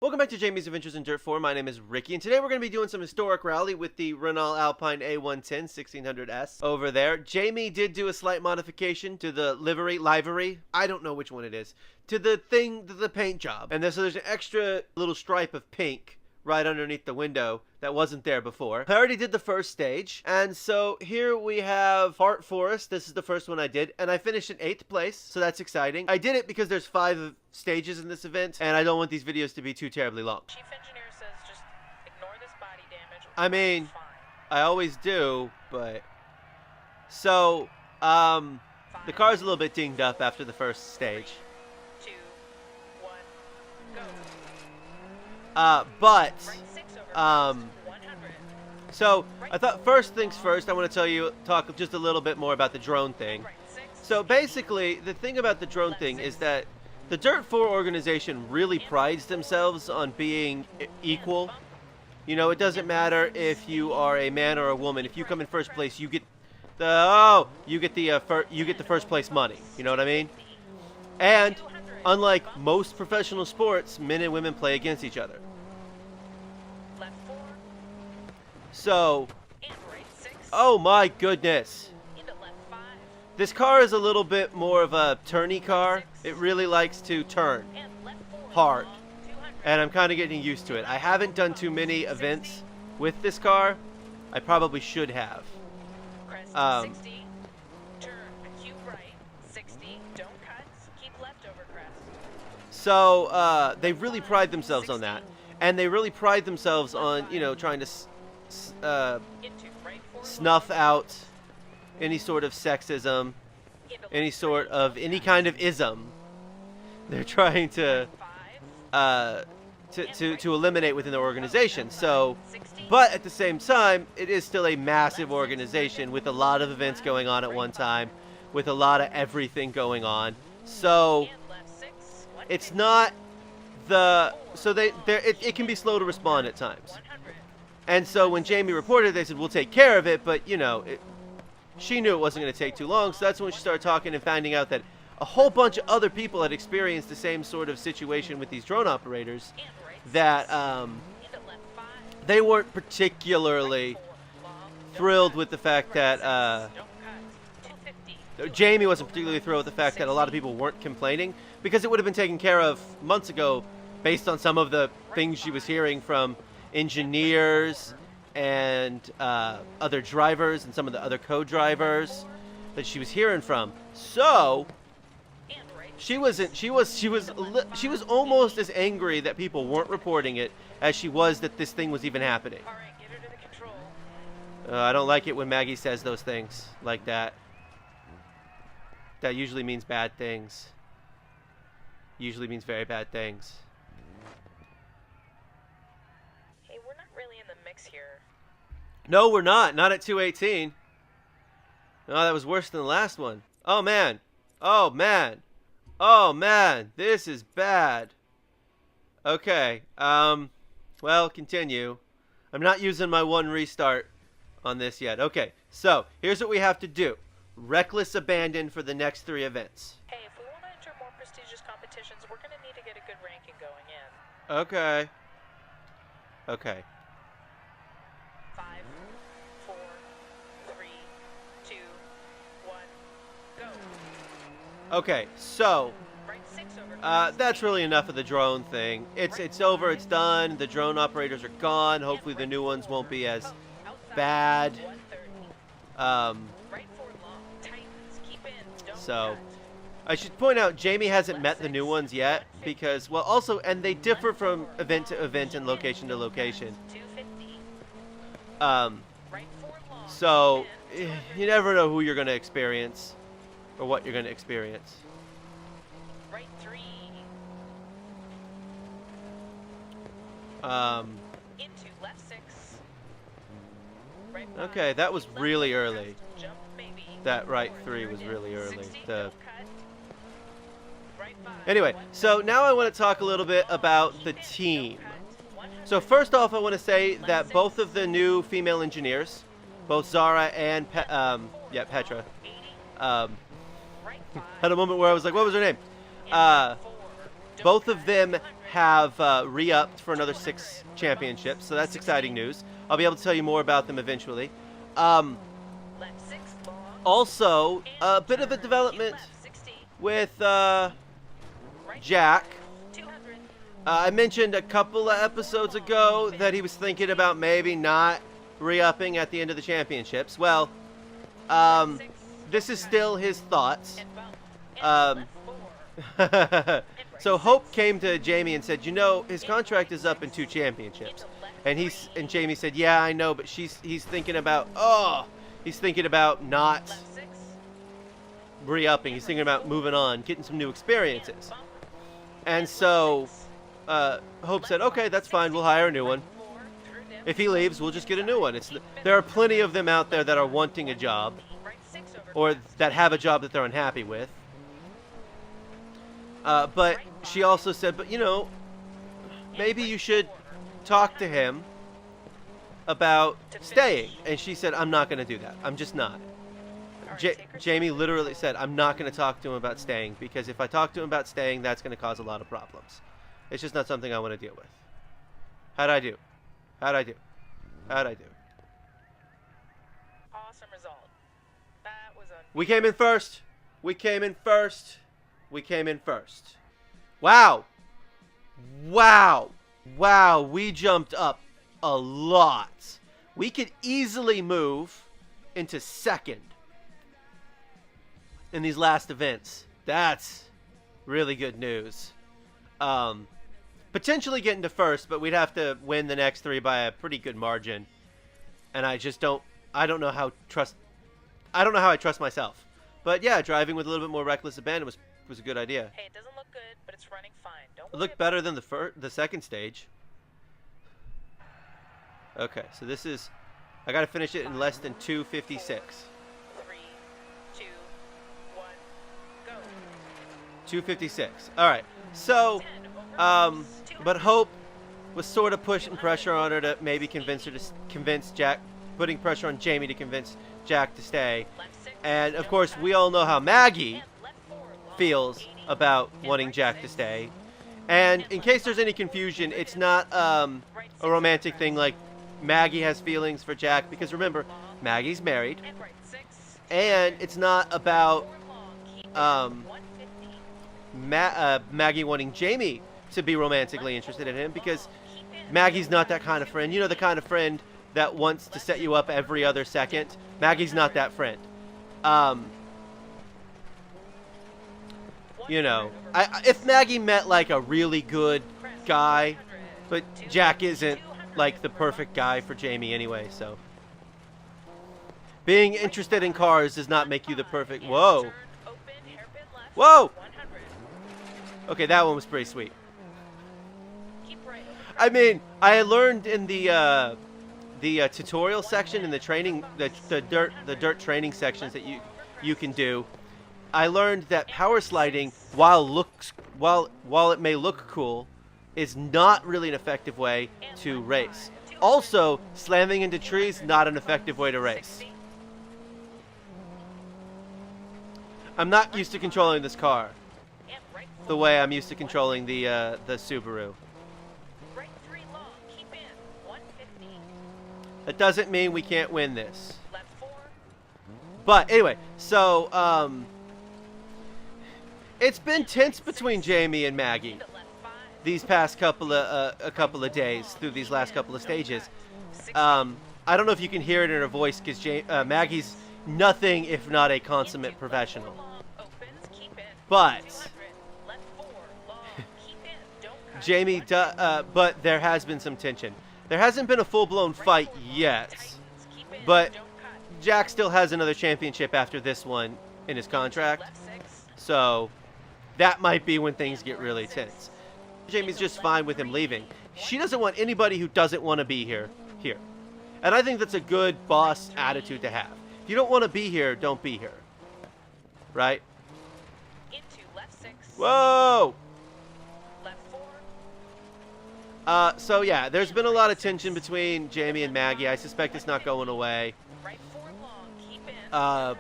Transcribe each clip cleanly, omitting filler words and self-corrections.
Welcome back to Jamie's Adventures in Dirt 4. My name is Ricky, and today we're going to be doing some historic rally with the Renault Alpine A110 1600S over there. Jamie did do a slight modification to the livery, I don't know which one it is, to the paint job. And so there's an extra little stripe of pink right underneath the window that wasn't there before. I already did the first stage, and so here we have Heart Forest. This is the first one I did, and I finished in 8th place, so that's exciting. I did it because there's 5 stages in this event, and I don't want these videos to be too terribly long. Chief Engineer says just ignore this body damage. I mean, I always do, but... So, the car's a little bit dinged up after the first stage. 3, 2, 1, go. So I thought first things first, I want to talk just a little bit more about the drone thing. So basically, the thing about the drone thing is that the Dirt 4 organization really prides themselves on being equal. You know, it doesn't matter if you are a man or a woman. If you come in first place, you get the first place money. You know what I mean? And unlike most professional sports, men and women play against each other. So, oh my goodness. This car is a little bit more of a turny car. It really likes to turn hard. And I'm kind of getting used to it. I haven't done too many events with this car. I probably should have. So, they really pride themselves on that. And they really pride themselves on, you know, trying to snuff out any sort of sexism, any kind of ism. They're trying to eliminate within the organization. So, but at the same time, it is still a massive organization with a lot of events going on at one time, with a lot of everything going on. So, it's not it can be slow to respond at times. And so when Jamie reported, they said, we'll take care of it, but, you know, she knew it wasn't going to take too long, so that's when she started talking and finding out that a whole bunch of other people had experienced the same sort of situation with these drone operators, that they weren't particularly thrilled with the fact that, Jamie wasn't particularly thrilled with the fact that a lot of people weren't complaining, because it would have been taken care of months ago based on some of the things she was hearing from engineers and other drivers and some of the other co-drivers that she was hearing from. So she was almost as angry that people weren't reporting it as she was that this thing was even happening. I don't like it when Maggie says those things like that. That usually means bad things. Usually means very bad things. Here. No, we're not. Not at 218. No, that was worse than the last one. Oh, man. Oh, man. Oh, man. This is bad. Okay. Well, continue. I'm not using my one restart on this yet. Okay. So, here's what we have to do. Reckless abandon for the next 3 events. Hey, if we want to enter more prestigious competitions, we're going to need to get a good ranking going in. Okay. Okay. 5, 4, 3, 2, 1, go. Okay, so that's really enough of the drone thing. It's over, it's done. The drone operators are gone. Hopefully the new ones won't be as bad. So I should point out Jamie hasn't met the new ones yet because, well, also, and they differ from event to event and location to location. So you never know who you're going to experience or what you're going to experience. Right 3. Into left 6. Right 5. Okay, that was really early. Jump, maybe. That right 3 was really early. Anyway, so now I want to talk a little bit about the team. So first off, I want to say that both of the new female engineers, both Zara and Petra, had a moment where I was like, what was her name? Both of them have re-upped for another 6 championships, so that's exciting news. I'll be able to tell you more about them eventually. Also, a bit of a development with Jack. I mentioned a couple of episodes ago that he was thinking about maybe not re-upping at the end of the championships. Well, this is still his thoughts. So Hope came to Jamie and said, you know, his contract is up in 2 championships. And Jamie said, yeah, I know, but he's thinking about, he's thinking about not re-upping. He's thinking about moving on, getting some new experiences. And so Hope said, okay, that's fine. We'll hire a new one. If he leaves, we'll just get a new one. There are plenty of them out there that are wanting a job or that have a job that they're unhappy with. But she also said, but, you know, maybe you should talk to him about staying. And she said, I'm not going to do that. I'm just not. Jamie literally said, I'm not going to talk to him about staying, because if I talk to him about staying, that's going to cause a lot of problems. It's just not something I want to deal with. How'd I do? How'd I do? How'd I do? Awesome result. That was We came in first. We came in first. We came in first. Wow. Wow. Wow. We jumped up a lot. We could easily move into second in these last events. That's really good news. Potentially getting to first, but we'd have to win the next 3 by a pretty good margin. And I don't know how I trust myself. But yeah, driving with a little bit more reckless abandon was a good idea. Hey, it doesn't look good, but it's running fine. It looked better than the second stage. Okay, so this is, I gotta finish it in less than 2:56. 3, 2, 1, go. 2:56. All right. So, but Hope was sort of pushing pressure on her to maybe convince Jack, putting pressure on Jamie to convince Jack to stay. And of course, we all know how Maggie feels about wanting Jack to stay. And in case there's any confusion, it's not a romantic thing like Maggie has feelings for Jack, because remember, Maggie's married. And it's not about Maggie wanting Jamie to be romantically interested in him, because Maggie's not that kind of friend. You know, the kind of friend that wants to set you up every other second. Maggie's not that friend. You know, if Maggie met like a really good guy, but Jack isn't like the perfect guy for Jamie anyway, so. Being interested in cars does not make you the perfect. Whoa. Whoa. Okay, that one was pretty sweet. I mean, I learned in the tutorial section, in the training, the dirt training sections that you can do. I learned that power sliding, while it may look cool, is not really an effective way to race. Also, slamming into trees, not an effective way to race. I'm not used to controlling this car the way I'm used to controlling the Subaru. That doesn't mean we can't win this. But anyway, so it's been tense between Jamie and Maggie these past couple of days through these last couple of stages. I don't know if you can hear it in her voice, because Maggie's nothing if not a consummate professional. But Jamie, but there has been some tension. There hasn't been a full-blown fight yet, but Jack still has another championship after this one in his contract, so that might be when things get really tense. Jamie's just fine with him leaving. She doesn't want anybody who doesn't want to be here. And I think that's a good boss attitude to have. If you don't want to be here, don't be here. Right? Whoa! So yeah, there's been a lot of tension between Jamie and Maggie. I suspect it's not going away. But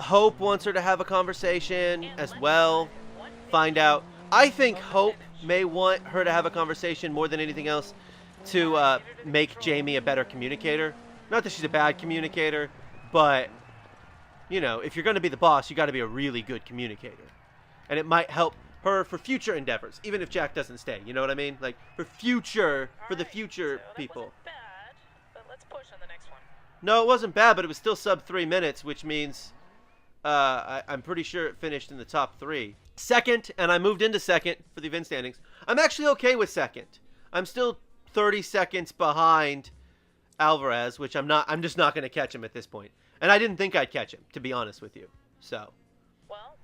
Hope wants her to have a conversation as well. Find out. I think Hope may want her to have a conversation more than anything else to make Jamie a better communicator. Not that she's a bad communicator, but, you know, if you're going to be the boss, you got to be a really good communicator. And it might help her for future endeavors, even if Jack doesn't stay. You know what I mean? Like, for the future people. Wasn't bad, but let's push on the next one. No, it wasn't bad, but it was still sub 3 minutes, which means I'm pretty sure it finished in the top 3. Second, and I moved into second for the event standings. I'm actually okay with second. I'm still 30 seconds behind Alvarez, which I'm just not going to catch him at this point. And I didn't think I'd catch him, to be honest with you. So. Well,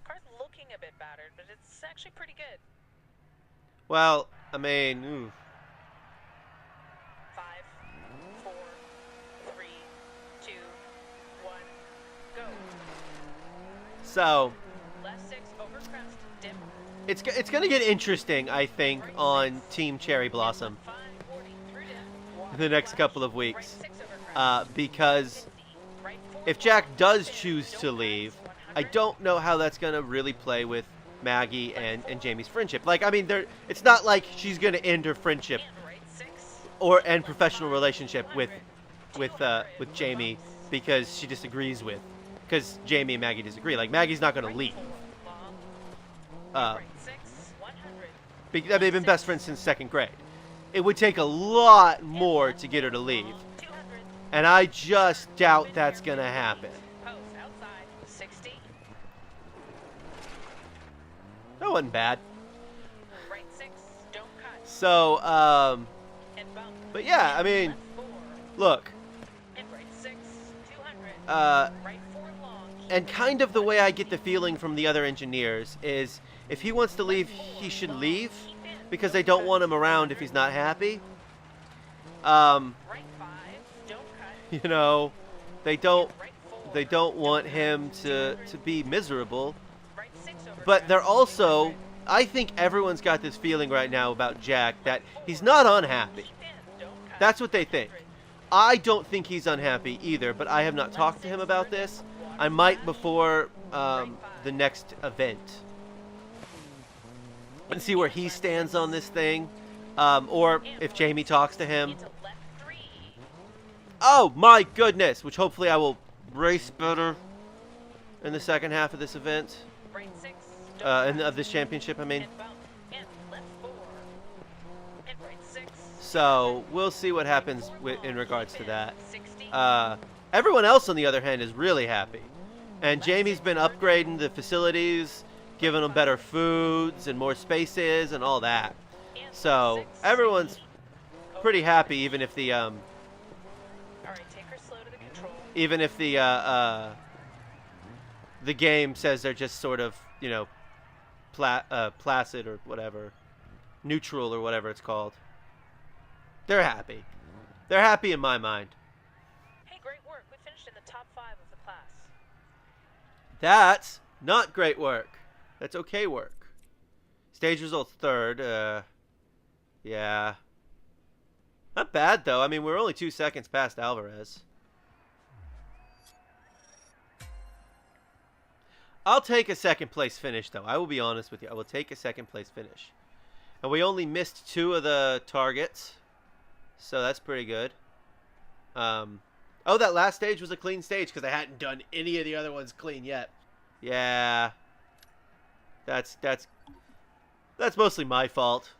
car's looking a bit battered, but it's actually pretty good. Well, I mean, ooh. 5, 4, 3, 2, 1, go. So. Left 6 over crest, dip. It's going to get interesting, I think, on Team Cherry Blossom in the next couple of weeks. Because if Jack does choose to leave, I don't know how that's going to really play with Maggie and Jamie's friendship. Like, I mean, it's not like she's going to end her friendship and professional relationship with Jamie because she disagrees with, because Jamie and Maggie disagree. Like, Maggie's not going to leave. They've been best friends since 2nd grade. It would take a lot more to get her to leave. And I just doubt that's going to happen. That wasn't bad. So, but yeah, I mean, look. And kind of the way I get the feeling from the other engineers is if he wants to leave, he should leave because they don't want him around if he's not happy. You know, they don't want him to be miserable. But they're also, I think everyone's got this feeling right now about Jack that he's not unhappy. That's what they think. I don't think he's unhappy either, but I have not talked to him about this. I might before the next event and see where he stands on this thing, or if Jamie talks to him. Oh my goodness, which hopefully I will race better in the second half of this event, of this championship, I mean. So we'll see what happens in regards to that. Everyone else, on the other hand, is really happy. And Jamie's been upgrading the facilities, giving them better foods and more spaces and all that. So everyone's pretty happy, even if the the game says they're just sort of, you know, placid or whatever, neutral or whatever it's called. They're happy. They're happy in my mind. Hey, great work. We finished in the top 5 of the class. That's not great work. That's okay work. Stage results 3rd. Yeah. Not bad, though. I mean, we're only 2 seconds past Alvarez. I'll take a 2nd place finish, though. I will be honest with you. I will take a 2nd place finish. And we only missed 2 of the targets. So that's pretty good. Oh, that last stage was a clean stage because I hadn't done any of the other ones clean yet. Yeah. That's mostly my fault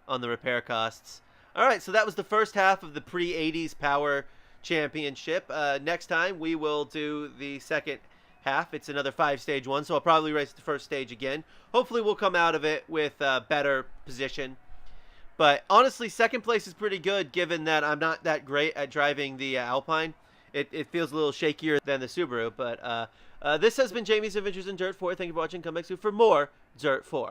on the repair costs. All right, so that was the first half of the pre-80s Power Championship. Next time we will do the second half. It's another 5-stage one, so I'll probably race the first stage again. Hopefully we'll come out of it with a better position. But honestly, 2nd place is pretty good given that I'm not that great at driving the Alpine. It feels a little shakier than the Subaru. But this has been Jamie's Adventures in Dirt 4. Thank you for watching. Come back soon for more Dirt 4.